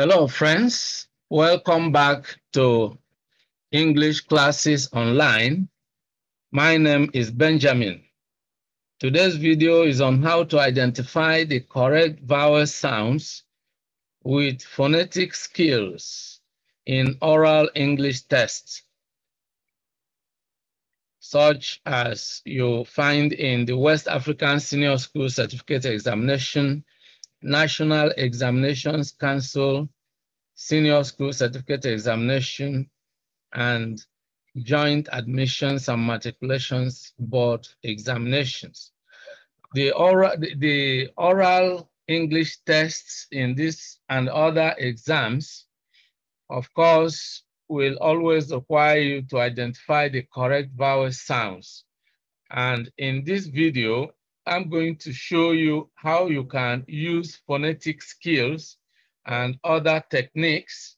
Hello, friends. Welcome back to English Classes Online. My name is Benjamin. Today's video is on how to identify the correct vowel sounds with phonetic skills in oral English tests, such as you find in the West African Senior School Certificate Examination, National Examinations Council Senior School Certificate Examination, and Joint Admissions and Matriculations Board examinations. The oral English tests in this and other exams, of course, will always require you to identify the correct vowel sounds. And in this video, I'm going to show you how you can use phonetic skills and other techniques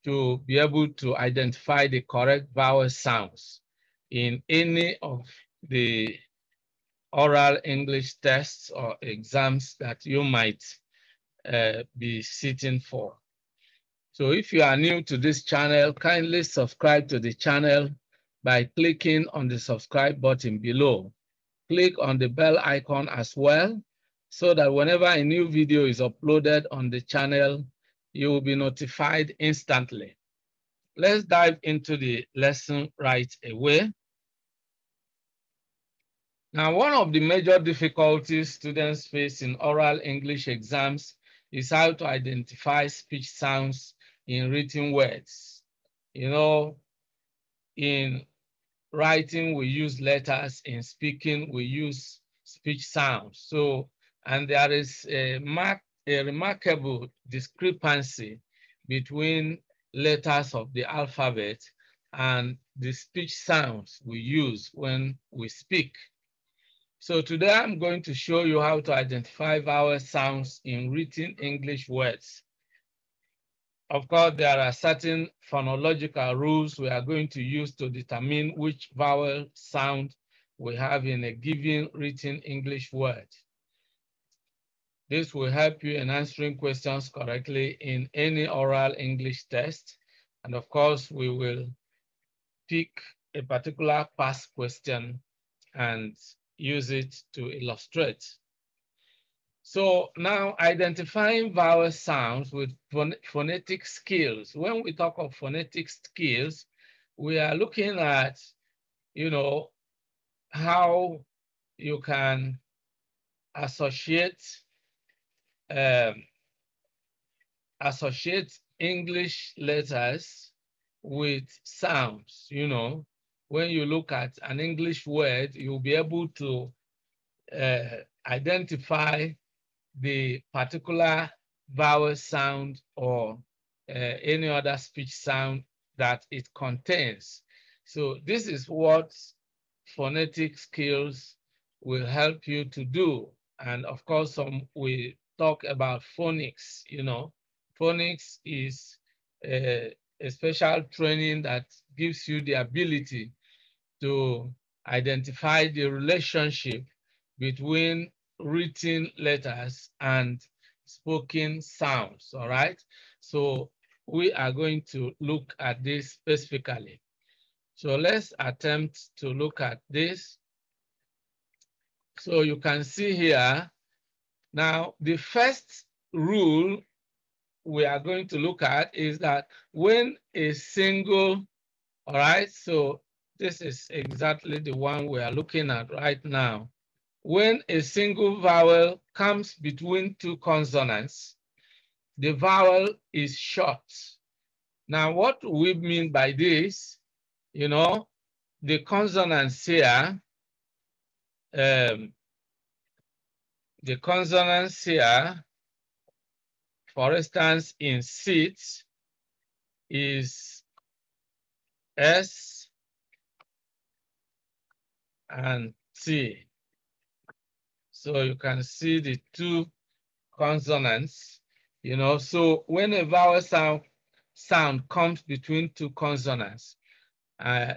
to be able to identify the correct vowel sounds in any of the oral English tests or exams that you might be sitting for. So if you are new to this channel, kindly subscribe to the channel by clicking on the subscribe button below. Click on the bell icon as well, so that whenever a new video is uploaded on the channel, you will be notified instantly. Let's dive into the lesson right away. Now, one of the major difficulties students face in oral English exams is how to identify speech sounds in written words. You know, in writing, we use letters. In speaking, we use speech sounds. So, and there is a remarkable discrepancy between letters of the alphabet and the speech sounds we use when we speak. So today I'm going to show you how to identify vowel sounds in written English words. Of course, there are certain phonological rules we are going to use to determine which vowel sound we have in a given written English word. This will help you in answering questions correctly in any oral English test. And of course, we will pick a particular past question and use it to illustrate. So now identifying vowel sounds with phonetic skills. When we talk of phonetic skills, we are looking at, how you can associate English letters with sounds. When you look at an English word, you'll be able to identify the particular vowel sound or any other speech sound that it contains. So this is what phonetic skills will help you to do. And of course, we talk about phonics. Phonics is a special training that gives you the ability to identify the relationship between written letters and spoken sounds, all right? So we are going to look at this specifically. So let's attempt to look at this. So you can see here, now the first rule we are going to look at is that when a single, all right, so this is exactly the one we are looking at right now. When a single vowel comes between two consonants, the vowel is short. Now, what do we mean by this? The consonants here, for instance, in sit is S and T. So you can see the two consonants, so when a vowel sound comes between two consonants,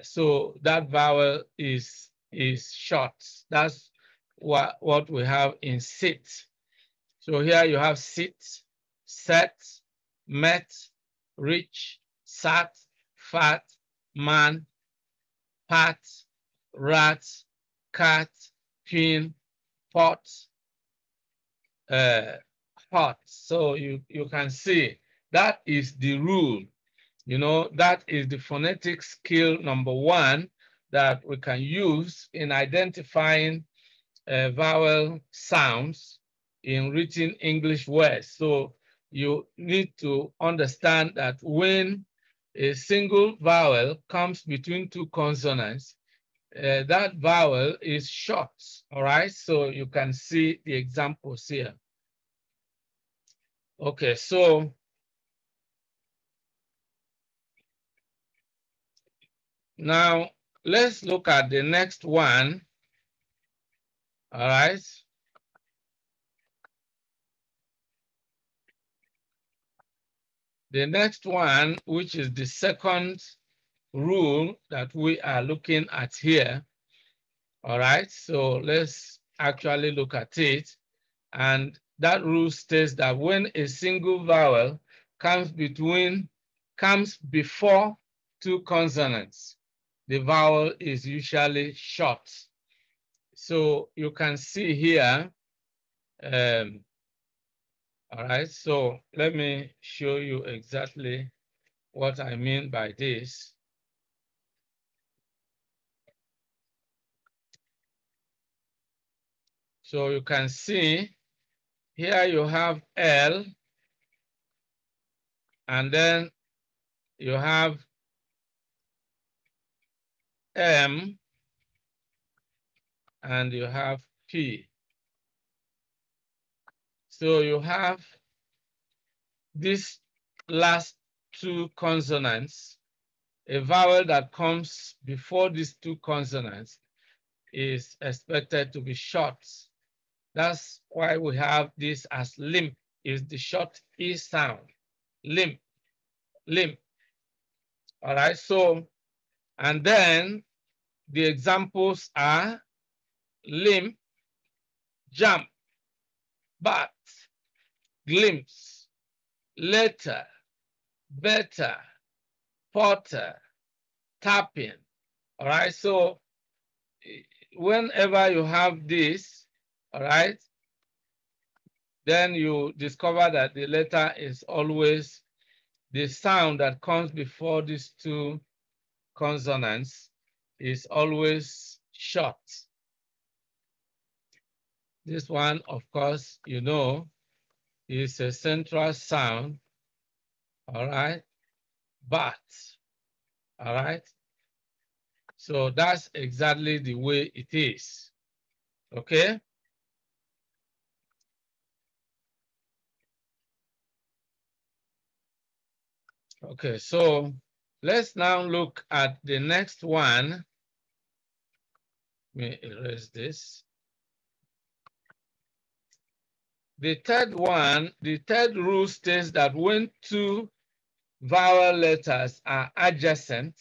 so that vowel is short. That's what we have in sit. So here you have sit, set, met, rich, sat, fat, man, pat, rat, cat, pin, pot, hot. So you can see that is the rule. You know, that is the phonetic skill number one that we can use in identifying vowel sounds in written English words. So you need to understand that when a single vowel comes between two consonants, that vowel is short, all right? So you can see the examples here. Okay, so now let's look at the next one, all right? The next one, which is the second rule that we are looking at here, all right? So let's actually look at it. And that rule states that when a single vowel comes before two consonants, the vowel is usually short. So you can see here, all right, so let me show you exactly what I mean by this. So you can see here you have L, and then you have M, and you have P. So you have these last two consonants. A vowel that comes before these two consonants is expected to be short. That's why we have this as limp, is the short E sound. Limp, limp. All right, so, and then the examples are limp, jump, but, glimpse, letter, better, potter, tapping. All right, so whenever you have this, all right, then you discover that the letter is always the sound that comes before these two consonants is always short. This one, of course, you know, is a central sound, all right, but, all right. So that's exactly the way it is, okay? Okay, so let's now look at the next one. Let me erase this. The third one, the third rule states that when two vowel letters are adjacent,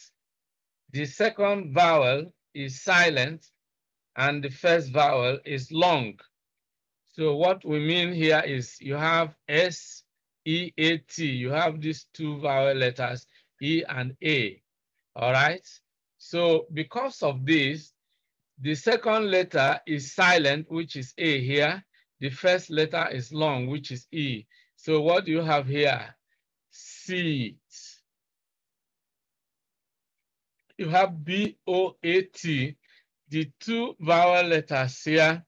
the second vowel is silent and the first vowel is long. So what we mean here is you have S, E, A, T. You have these two vowel letters, E and A, all right? So because of this, the second letter is silent, which is A here. The first letter is long, which is E. So what do you have here? Seat. You have B-O-A-T. The two vowel letters here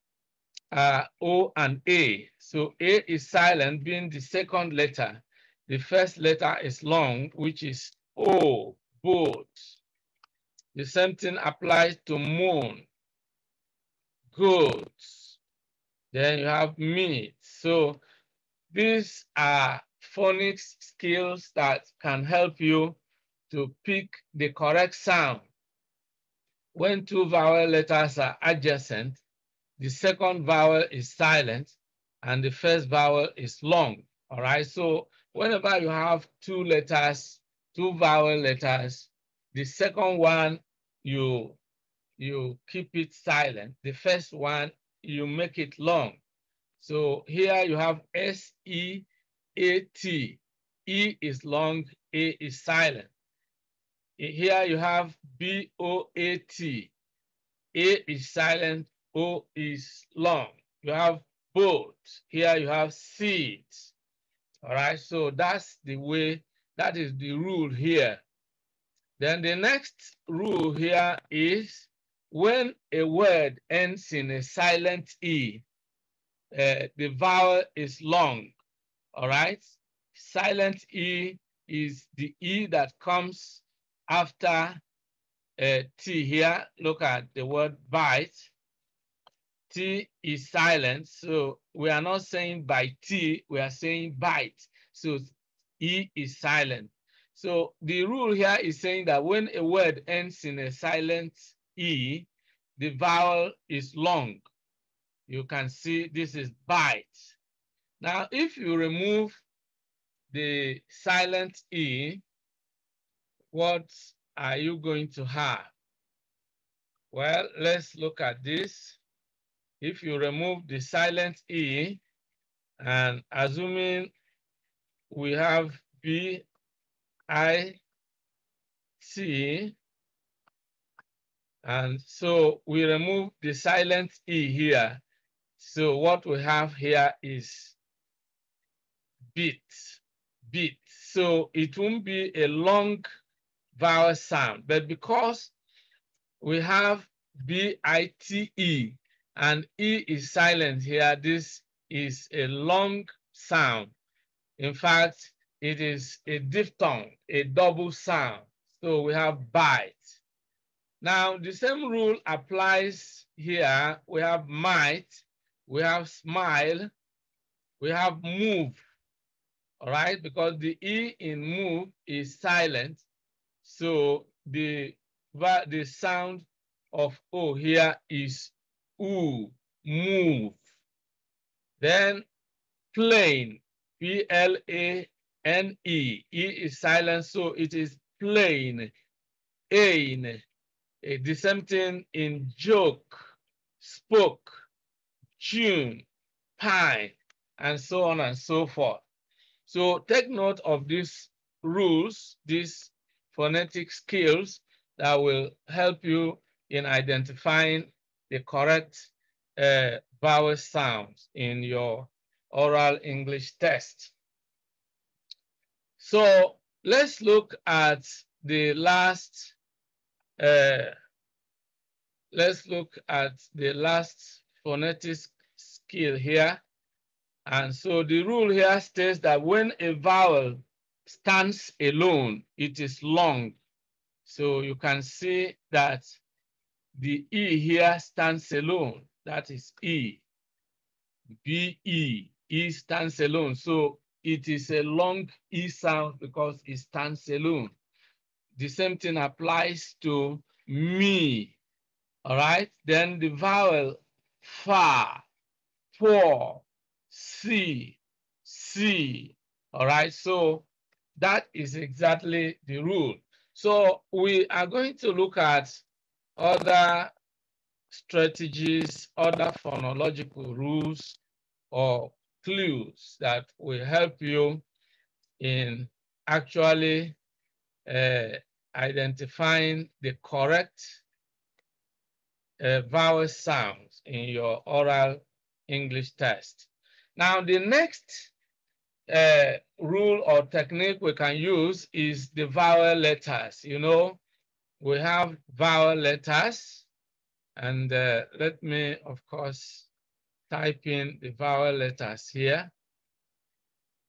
are O and A. So A is silent, being the second letter. The first letter is long, which is O, boat. The same thing applies to moon, goods. Then you have meat. So these are phonics skills that can help you to pick the correct sound. When two vowel letters are adjacent, the second vowel is silent and the first vowel is long, all right? So whenever you have two letters, two vowel letters, the second one, you keep it silent. The first one, you make it long. So here you have S-E-A-T. E is long, A is silent. Here you have B-O-A-T. A is silent, O is long. You have boat. Here you have seat. All right, so that's the way, that is the rule here. Then the next rule here is when a word ends in a silent E, the vowel is long. All right, silent E is the E that comes after T here. Look at the word bite. T is silent, so we are not saying by T, we are saying bite. So E is silent. So the rule here is saying that when a word ends in a silent E, the vowel is long. You can see this is bite. Now, if you remove the silent E, what are you going to have? Well, let's look at this. If you remove the silent E, and assuming we have B, I, C, and so we remove the silent E here. So what we have here is bit, bit. So it won't be a long vowel sound, but because we have B-I-T-E and E is silent here, this is a long sound. In fact, it is a diphthong, a double sound. So we have bite. Now, the same rule applies here. We have might, we have smile, we have move. All right, because the E in move is silent. So the sound of O here is oo, move. Then plain, P-L-A-N-E. E is silent, so it is plain, ain. The same thing in joke, spoke, tune, pine, and so on and so forth. So take note of these rules, these phonetic skills that will help you in identifying the correct vowel sounds in your oral English test. So let's look at the last phonetic skill here. And so the rule here states that when a vowel stands alone, it is long. So you can see that the E here stands alone. That is E. B-E. E stands alone. So it is a long E sound because it stands alone. The same thing applies to me. All right. Then the vowel fa, for, C, C. All right, so that is exactly the rule. So we are going to look at other strategies, other phonological rules or clues that will help you in actually identifying the correct vowel sounds in your oral English test. Now, the next rule or technique we can use is the vowel letters. You know, we have vowel letters, and let me, of course, type in the vowel letters here.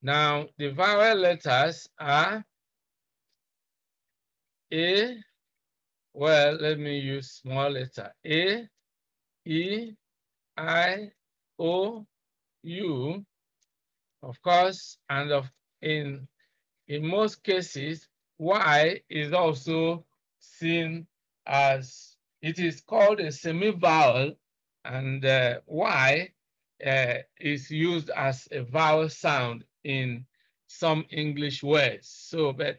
Now, the vowel letters are A, well, let me use small letter, A, E, I, O, U, of course, and in most cases, Y is also seen as, it is called a semi-vowel, and Y is used as a vowel sound in some English words. So, but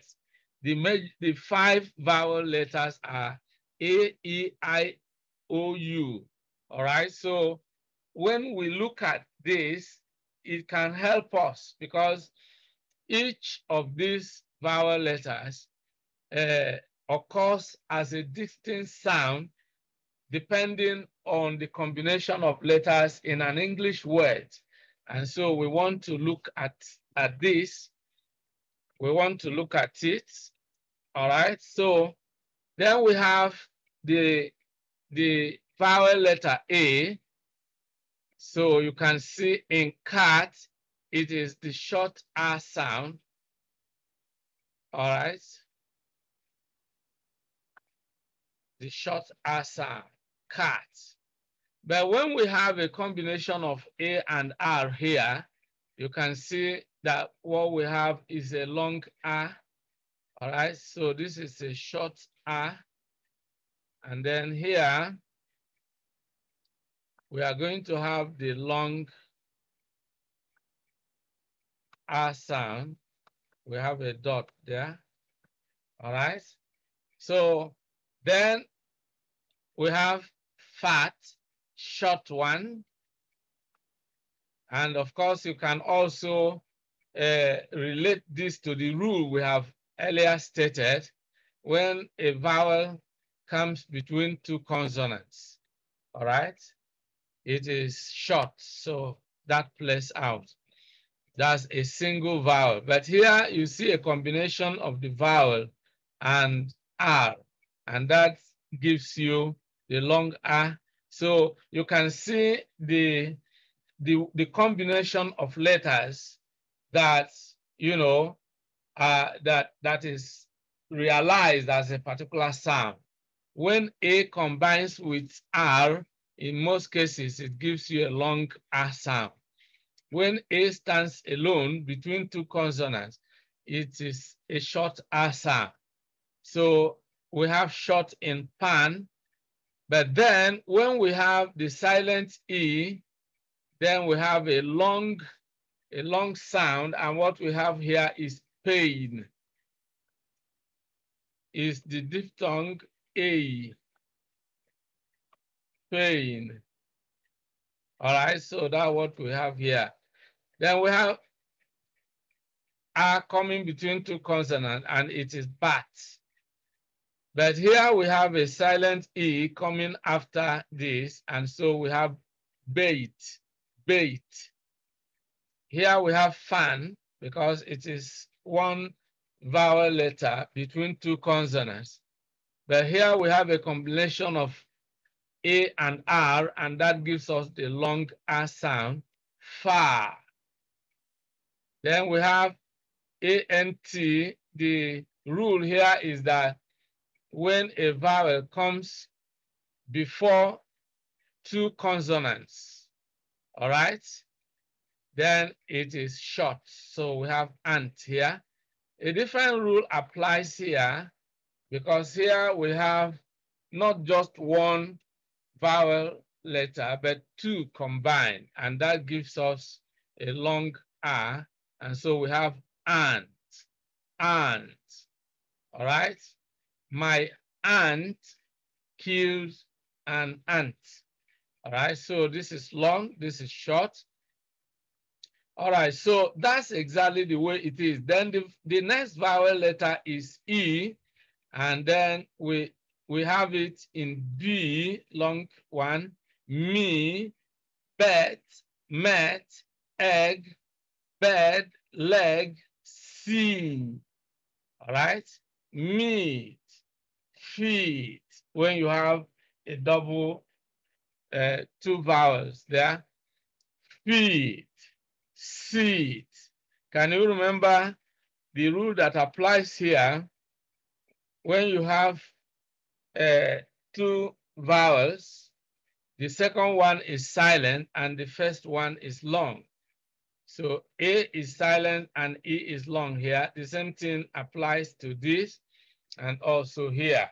the 5 vowel letters are A, E, I, O, U. All right, so when we look at this, it can help us because each of these vowel letters occurs as a distinct sound depending on the combination of letters in an English word. And so we want to look at this. We want to look at it. All right. So then we have the vowel letter A. So you can see in cat, it is the short R sound. All right. The short R sound, cat. But when we have a combination of A and R here, you can see that what we have is a long R. All right, so this is a short R. And then here, we are going to have the long R sound. We have a dot there. All right, so then we have fat, short one. And of course, you can also relate this to the rule we have earlier stated when a vowel comes between two consonants. All right, it is short, so that plays out. That's a single vowel. But here you see a combination of the vowel and R, and that gives you the long R. So you can see the combination of letters that, you know, that is realized as a particular sound. When A combines with R, in most cases, it gives you a long R sound. When A stands alone between two consonants, it is a short R sound. So we have short in pan, but then when we have the silent E, then we have a long sound, and what we have here is pain. Is the diphthong A. Pain. All right, so that's what we have here. Then we have R coming between two consonants, and it is bat. But here we have a silent E coming after this, and so we have bait, bait. Here we have fan, because it is one vowel letter between two consonants. But here we have a combination of A and R, and that gives us the long R sound, far. Then we have A-N-T. The rule here is that when a vowel comes before two consonants, all right, then it is short. So we have ant here. A different rule applies here, because here we have not just one vowel letter, but two combined, and that gives us a long R, and so we have ant, ant. All right, my aunt kills an ant. All right, so this is long, this is short. All right, so that's exactly the way it is. Then the next vowel letter is E, and then we have it in B, long one, me, bet, met, egg, bed, leg, see. All right, meat, feet. When you have a double, two vowels there, feet, seat. Can you remember the rule that applies here? When you have two vowels, the second one is silent and the first one is long. So A is silent and E is long here. The same thing applies to this and also here.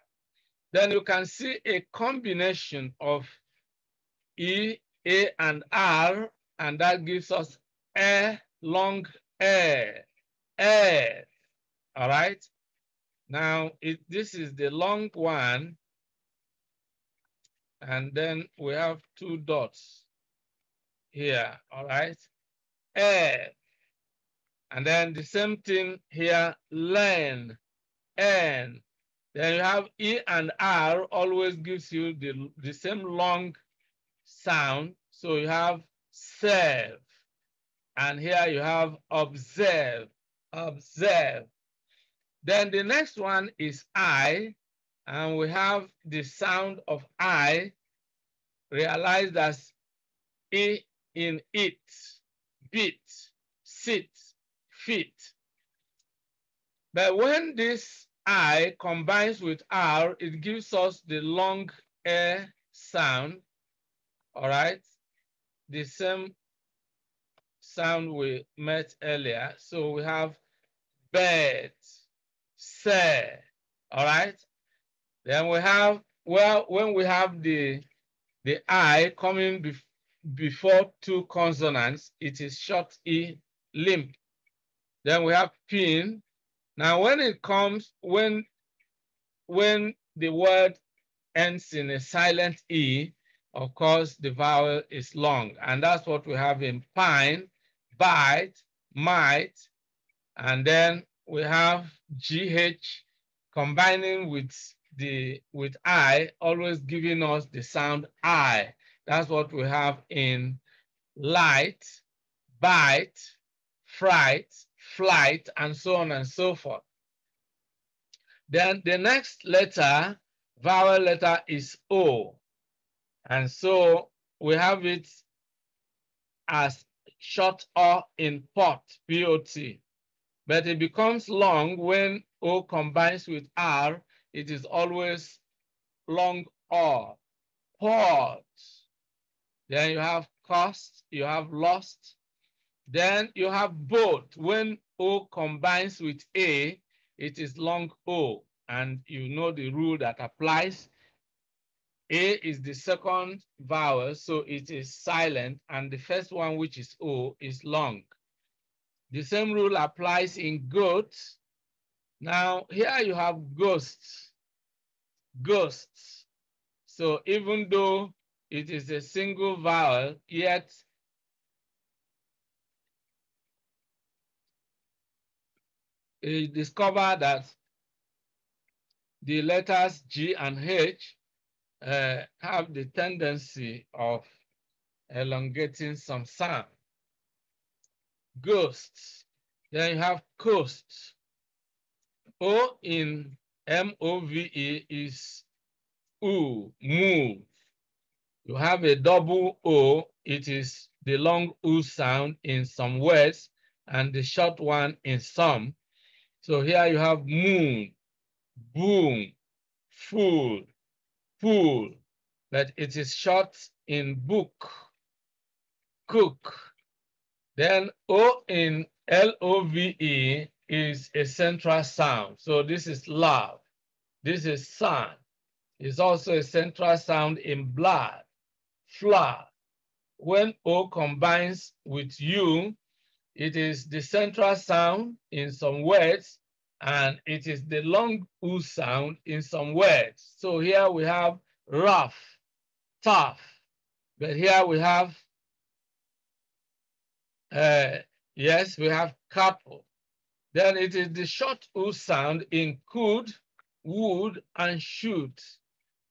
Then you can see a combination of E, A, and R, and that gives us a long A. All right. Now this is the long one, and then we have two dots here. All right. And then the same thing here, learn, N. Then you have E and R always gives you the same long sound. So you have serve. And here you have observe, observe. Then the next one is I. And we have the sound of I realized as E in it, beat, sit, fit. But when this I combines with R, it gives us the long air sound, all right? The same sound we met earlier. So we have bed, say, all right? Then we have, well, when we have the I coming before two consonants, it is short E, limp. Then we have pin. Now when it comes, when the word ends in a silent E, of course, the vowel is long. And that's what we have in pine, bite, might. And then we have GH combining with I, always giving us the sound I. That's what we have in light, bite, fright, flight, and so on and so forth. Then the next letter, vowel letter, is O. And so we have it as short O in pot, P-O-T. But it becomes long when O combines with R. It is always long O. Pot. Then you have cost, you have lost. Then you have both. When O combines with A, it is long O. And you know the rule that applies. A is the second vowel, so it is silent, and the first one, which is O, is long. The same rule applies in goat. Now, here you have ghosts. Ghosts. So even though it is a single vowel, yet you discover that the letters G and H have the tendency of elongating some sound. Ghosts. Then you have coast. O in M-O-V-E is oo, move. You have a double O. It is the long oo sound in some words and the short one in some. So here you have moon, boom, fool, pool, but it is short in book, cook. Then O in L-O-V-E is a central sound. So this is love. This is sun. It's also a central sound in blood, flower. When O combines with U, it is the central sound in some words, and it is the long U sound in some words. So here we have rough, tough, but here we have, yes, we have couple. Then it is the short U sound in could, would, and should.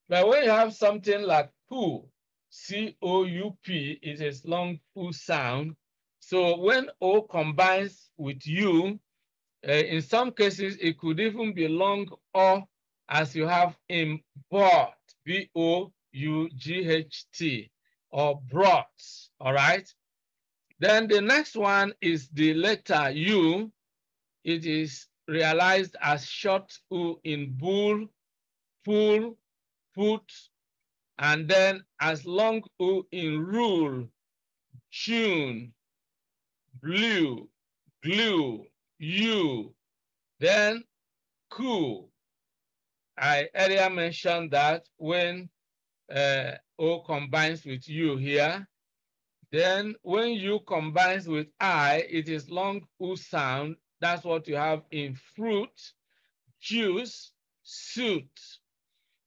But when you have something like poo, C-O-U-P, it is long U sound. So when O combines with U, in some cases, it could even be long O, as you have in bought, B-O-U-G-H-T, or brought, all right? Then the next one is the letter U. It is realized as short U in bull, pool, put, and then as long U in rule, tune, blue, glue, you. Then cool. I earlier mentioned that when O combines with U here, then when U combines with I, it is long U sound. That's what you have in fruit, juice, suit.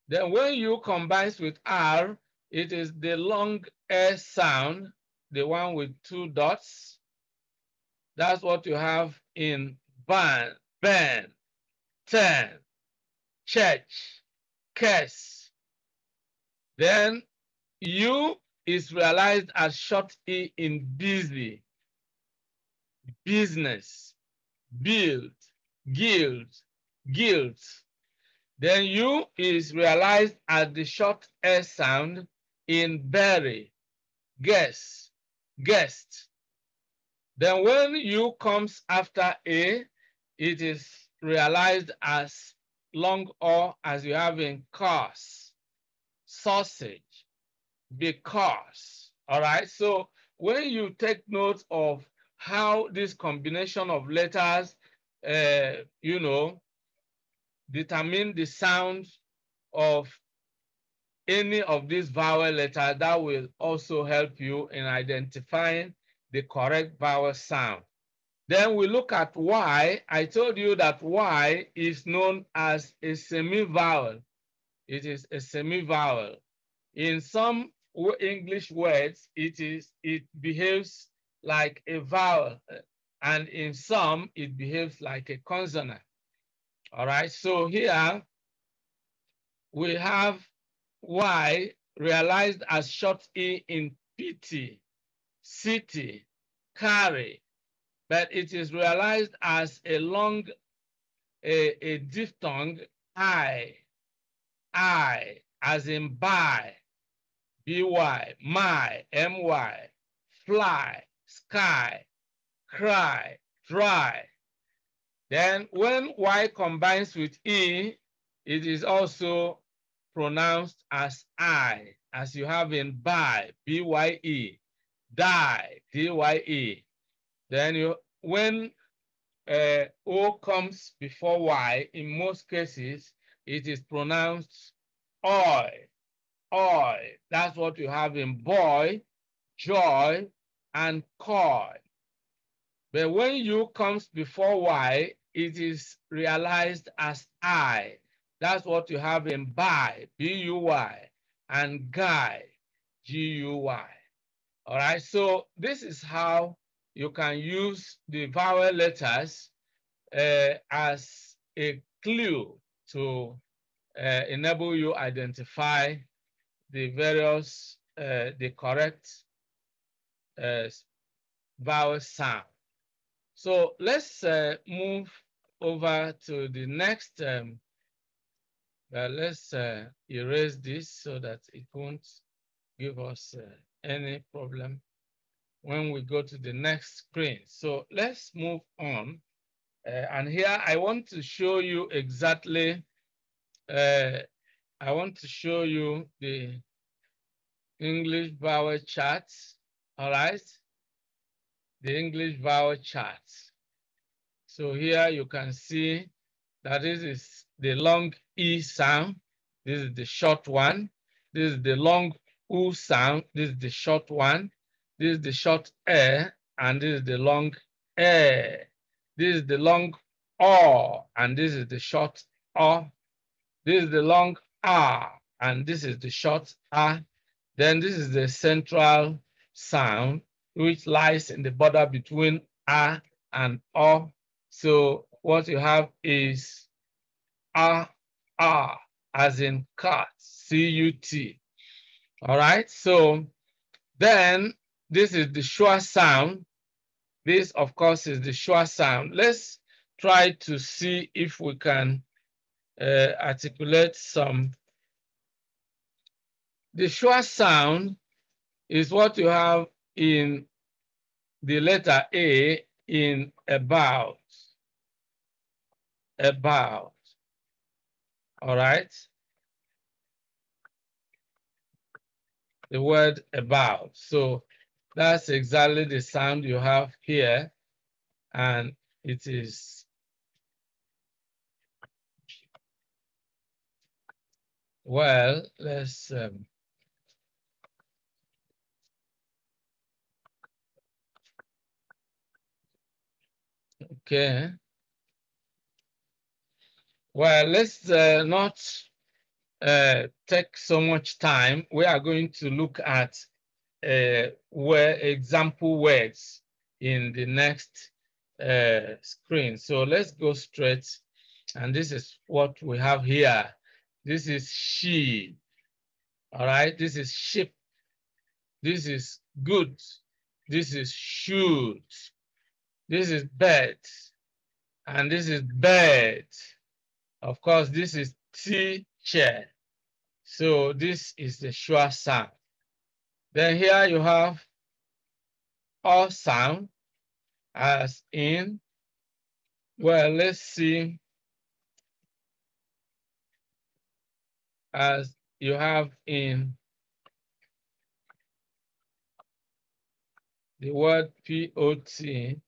Then when U combines with R, it is the long air sound, the one with two dots. That's what you have in ban, turn, church, curse. Then U is realized as short E in busy, business, build, guild, guilt. Then U is realized as the short S sound in bury, guess, guest. Then when U comes after A, it is realized as long O as you have in cause, sausage, because. All right. So when you take note of how this combination of letters, you know, determine the sound of any of these vowel letters, that will also help you in identifying the correct vowel sound. Then we look at Y. I told you that Y is known as a semi-vowel. It is a semi-vowel. In some English words, it behaves like a vowel, and in some, it behaves like a consonant. All right, so here we have Y realized as short E in pity, city, carry, but it is realized as a long, a diphthong, I, as in buy, by, my, my, fly, sky, cry, dry. Then when Y combines with E, it is also pronounced as I, as you have in buy, B-Y-E, die, D-Y-E. Then when O comes before Y, in most cases, it is pronounced oi, oi. That's what you have in boy, joy, and coy. But when U comes before Y, it is realized as I. That's what you have in buy, B-U-Y, and guy, G-U-Y. All right, so this is how you can use the vowel letters as a clue to enable you identify the various, the correct vowel sound. So let's move over to the next. Let's erase this so that it won't give us any problem when we go to the next screen. So let's move on. And here I want to show you exactly, I want to show you the English vowel charts, all right? The English vowel charts. So here you can see that this is the long E sound. This is the short one. This is the long U sound. This is the short one. This is the short E, and this is the long E. This is the long O, and this is the short O. This is the long R, and this is the short R. Then this is the central sound, which lies in the border between R and O. So what you have is R, as in cut, C-U-T. All right, so then this is the schwa sound. This, of course, is the schwa sound. Let's try to see if we can articulate some. The schwa sound is what you have in the letter A in about. About. All right. The word about. So that's exactly the sound you have here. And it is well, let's okay. Well, let's not take so much time. We are going to look at example words in the next screen. So let's go straight. And this is what we have here. This is she. All right. This is ship. This is good. This is shoot. This is bed. And this is bed. Of course, this is teacher. So this is the schwa sound. Then here you have O sound as in, well, let's see, as you have in the word P-O-T,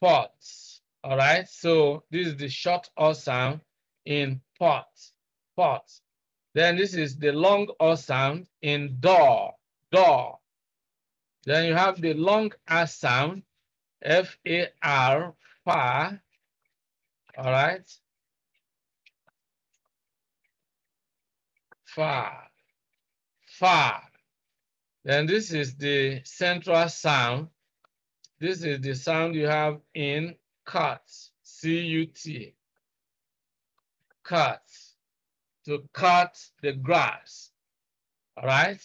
pots. All right, so this is the short O sound in pot, pot. Then this is the long O sound in door, door. Then you have the long R sound, F-A-R, far. All right, far, far. Then this is the central sound. This is the sound you have in cut, C-U-T, cut, to cut the grass. All right.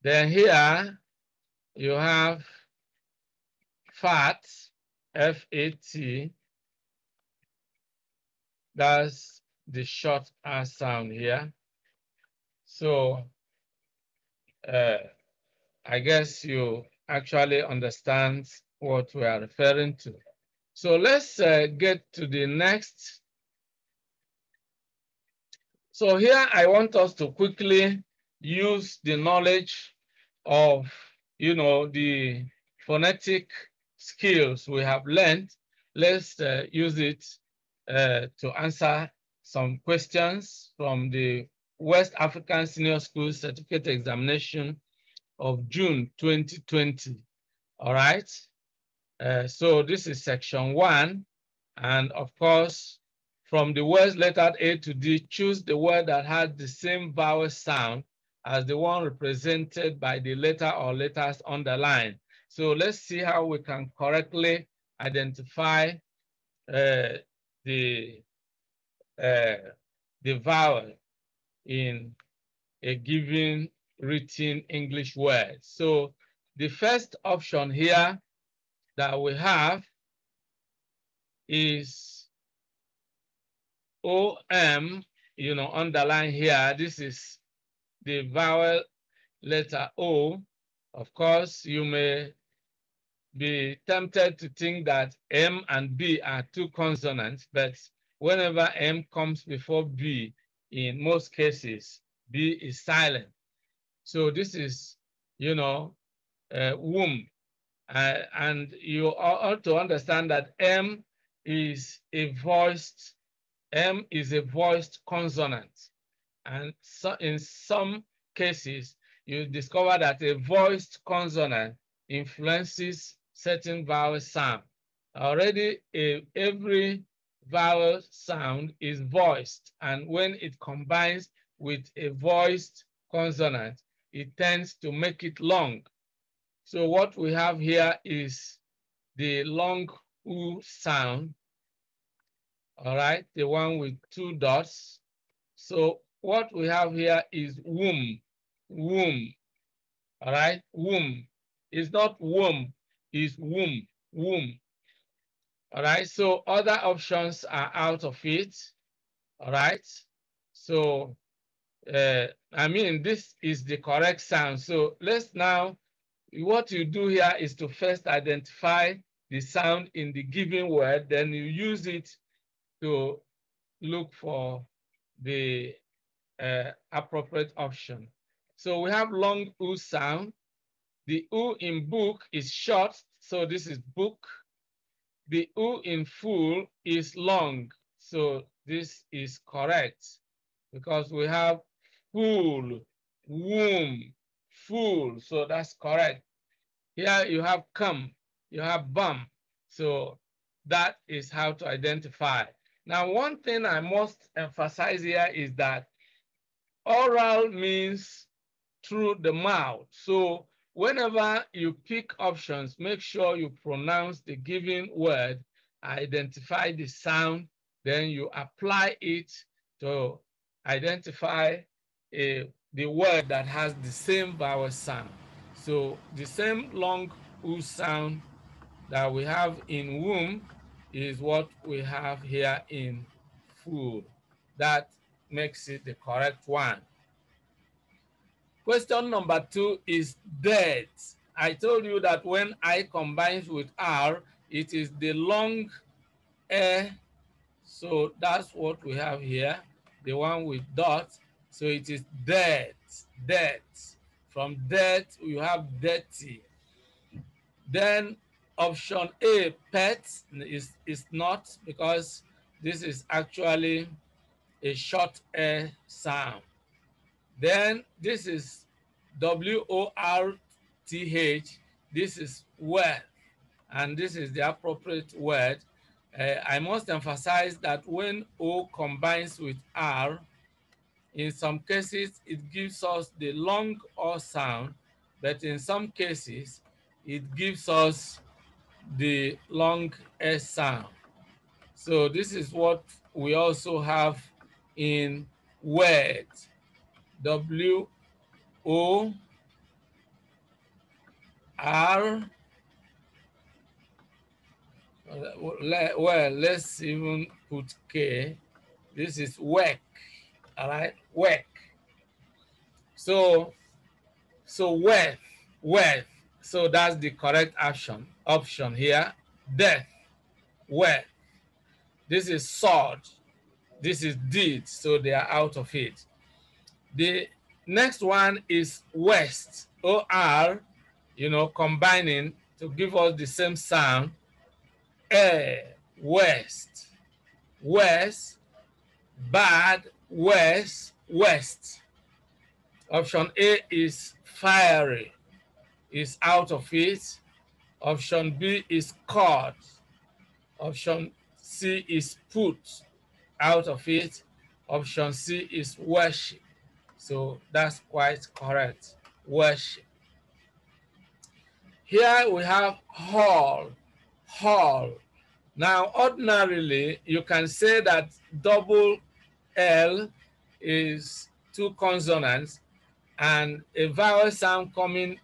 Then here you have fat, F-A-T. That's the short R sound here. So I guess you actually understand what we are referring to. So let's get to the next. So here I want us to quickly use the knowledge of, the phonetic skills we have learned. Let's use it to answer some questions from the West African Senior School Certificate Examination of June 2020. All right. So this is section 1. And of course, from the words lettered A to D, choose the word that has the same vowel sound as the one represented by the letter or letters underlined. So let's see how we can correctly identify the vowel in a given written English word. So the first option here that we have is OM, underline here. This is the vowel letter O. Of course, you may be tempted to think that M and B are two consonants, but whenever M comes before B, in most cases, B is silent. So this is, womb. And you ought to understand that M is a voiced consonant. And so in some cases, you discover that a voiced consonant influences certain vowel sound. Already, every vowel sound is voiced, and when it combines with a voiced consonant, it tends to make it long. So what we have here is the long U sound, all right, the one with 2 dots. So what we have here is womb, womb, all right, womb. It's not womb, it's womb, womb. All right, so other options are out of it, all right? So, this is the correct sound. So let's now, what you do here is to first identify the sound in the given word, then you use it to look for the appropriate option. So we have long U sound. The U in book is short, so this is book. The U in full is long, so this is correct because we have full, womb, full, so that's correct. Here you have come, you have bum, so that is how to identify. Now, one thing I must emphasize here is that oral means through the mouth. So Whenever you pick options, make sure you pronounce the given word, identify the sound, then you apply it to identify the word that has the same vowel sound. So the same long U sound that we have in womb is what we have here in food. That makes it the correct one. Question number 2 is dead. I told you that when I combines with R, it is the long E. So that's what we have here, the one with dots. So it is dead, dead. From dead, you have dirty. Then option A, pet, is not, because this is actually a short E sound. Then this is WORTH. This is worth, and this is the appropriate word. I must emphasize that when O combines with R, in some cases it gives us the long O sound, but in some cases it gives us the long S sound. So this is what we also have in word. WOR. Well, let's even put K. This is work. All right, work. So worth, worth. So that's the correct option here. Death, worth. This is sword. This is deed. So they are out of it. The next one is west. OR, combining to give us the same sound. West, west, bad, west, west. Option A is fiery, is out of it. Option B is caught. Option C is put, out of it. Option C is worship. So that's quite correct, worship. Here we have hall, hall. Now, ordinarily, you can say that double L is two consonants and a vowel sound coming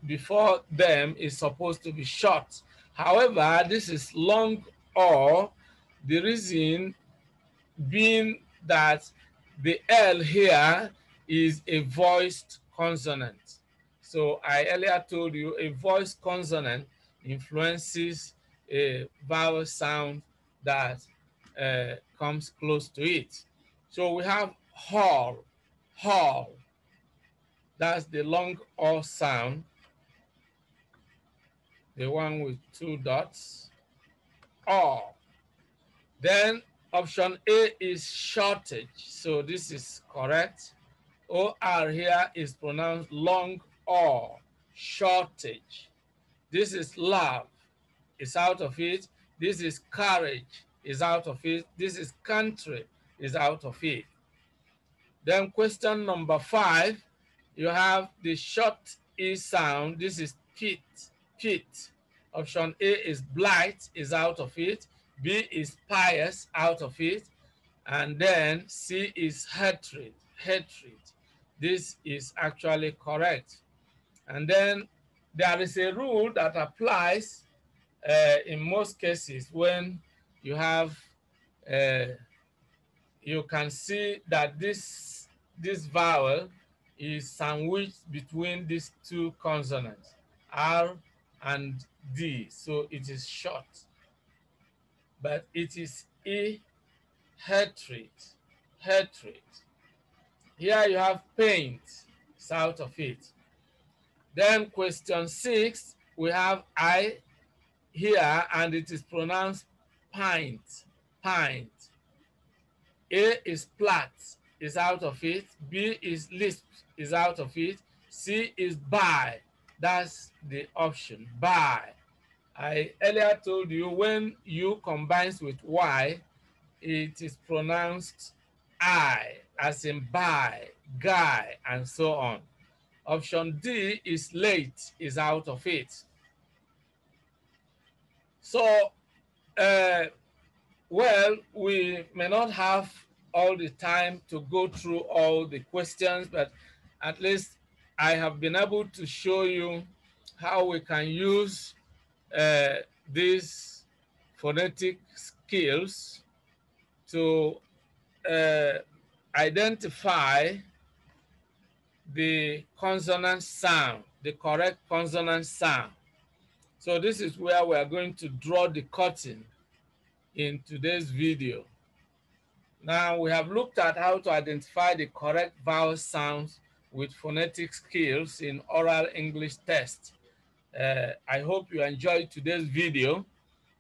before them is supposed to be short. However, this is long O, the reason being that the L here is a voiced consonant. So I earlier told you a voiced consonant influences a vowel sound that comes close to it. So we have hall, hall. That's the long O sound, the one with two dots. O. Then option A is shortage. So this is correct. OR here is pronounced long O, shortage. This is love, is out of it. This is courage, is out of it. This is country, is out of it. Then question number 5, you have the short E sound. This is pit, pit. Option A is blight, is out of it. B is pious, out of it. And then C is hatred, hatred. This is actually correct. And then there is a rule that applies in most cases when you have, you can see that this vowel is sandwiched between these two consonants, R and D. So it is short, but it is E, hatred, hatred. Here you have paint, it's out of it. Then question 6, we have I here, and it is pronounced pint, pint. A is plat, is out of it. B is lisp, is out of it. C is buy, that's the option, buy. I earlier told you when U combines with Y, it is pronounced I, as in buy, guy, and so on. Option D is late, is out of it. So, well, we may not have all the time to go through all the questions, but at least I have been able to show you how we can use these phonetic skills to identify the consonant sound, the correct consonant sound. So this is where we are going to draw the curtain in today's video. Now we have looked at how to identify the correct vowel sounds with phonetic skills in oral English test. I hope you enjoyed today's video,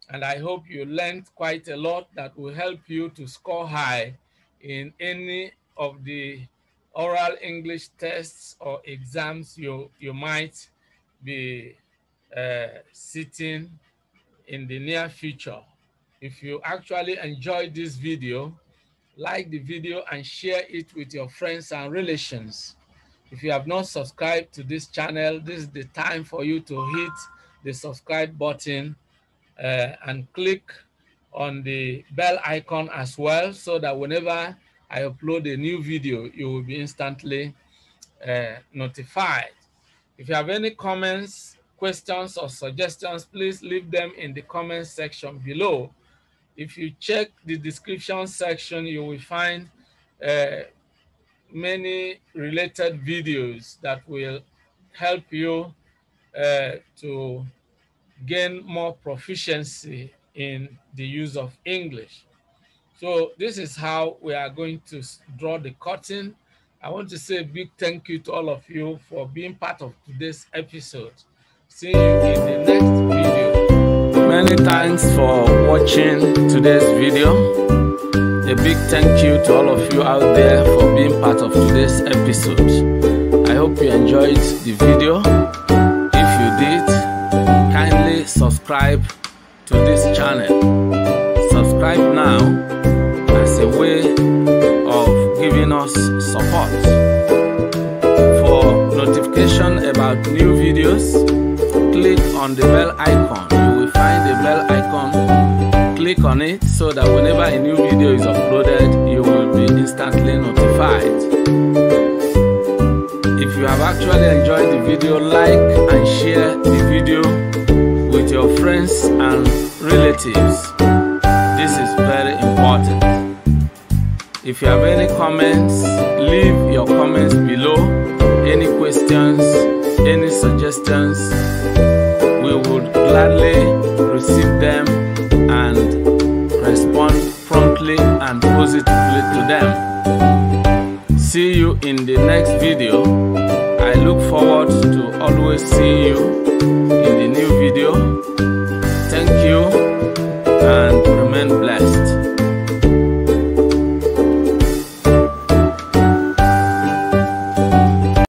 and I hope you learned quite a lot that will help you to score high in any of the oral English tests or exams you might be sitting in the near future. If you actually enjoyed this video, like the video and share it with your friends and relations. If you have not subscribed to this channel, this is the time for you to hit the subscribe button and click on the bell icon as well, so that whenever I upload a new video, you will be instantly notified. If you have any comments, questions, or suggestions, please leave them in the comment section below. If you check the description section, you will find many related videos that will help you to gain more proficiency in the use of English. So this is how we are going to draw the curtain. I want to say a big thank you to all of you for being part of today's episode. See you in the next video. Many thanks for watching today's video. A big thank you to all of you out there for being part of today's episode. I hope you enjoyed the video. If you did, kindly subscribe to this channel. Subscribe now as a way of giving us support. For notification about new videos, click on the bell icon. You will find the bell icon. Click on it so that whenever a new video is uploaded, you will be instantly notified. If you have actually enjoyed the video, like and share the video with your friends and relatives. This is very important. If you have any comments, leave your comments below. Any questions, any suggestions, we would gladly receive them and respond promptly and positively to them. See you in the next video. I look forward to always seeing you